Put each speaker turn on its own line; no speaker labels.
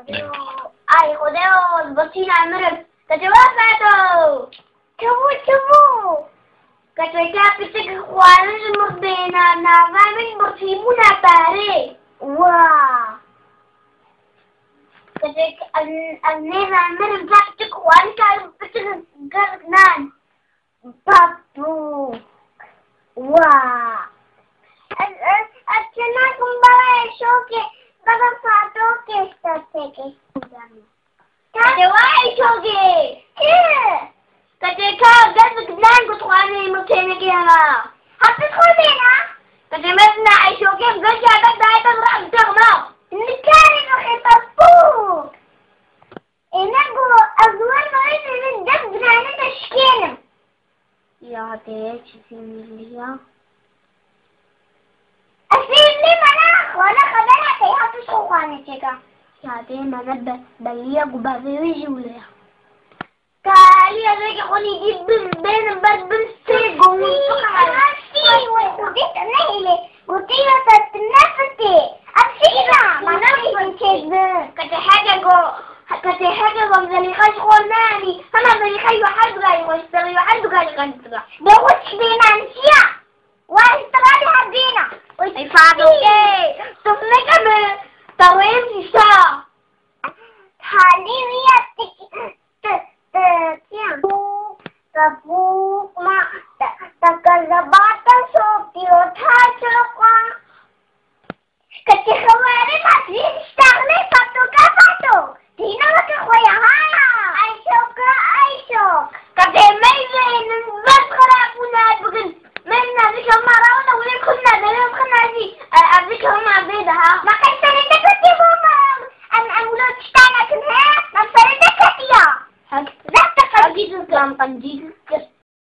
خدeo البطينة على المرب تتوافقوا تبو كتوكا بتك خوانج مربينا نعمل برتيمونا باري واه كتك النيزة المرب بتك خوانج بتك قرنان بابو واه أتناكم بقى شوكي بقى فاتوكي استاتيكي كتواي شوكي كيه كتكا قلبك بلان قطواني مكينكي هنا هتدخل بينا كتمزنا عيشوكي بقلجي عدد دايتا مرأة بتغمى نكاري نخيطة فوق إنكو أزوان مريد من دب بنانة تشكينم يا تيش سيميليا أسيبني مناخ وأنا خبرها تيها تشخوخاني تيكا يا تيه منبه بليا قبابي ويجوليا كالي هذاك خوني يجيب بين بس بالسيف أمشي وقلت نهلي قلت له تتنفسي أمشي ما نفسي كده حاجة بمزلي خاش خوناني أنا بمزلي خاش واحد غاي واشتغي واحد غاي غنطلع بوش بينا نسيا واشتغي هدينا واشتغي تفنك بطويل نساء حالي ويا Tapuk ma takalabatan so tiyotha chokwa kachi khamare masli stagle pato tina ka khoya ha aishok kade meyve bas khara kuna bugün menna zikamara ona wile kunna dalam khanaji azikama bedaha ma kaitani takati mama an amulot stana kunha ma farida katiya لا تقدر كلام قنجيل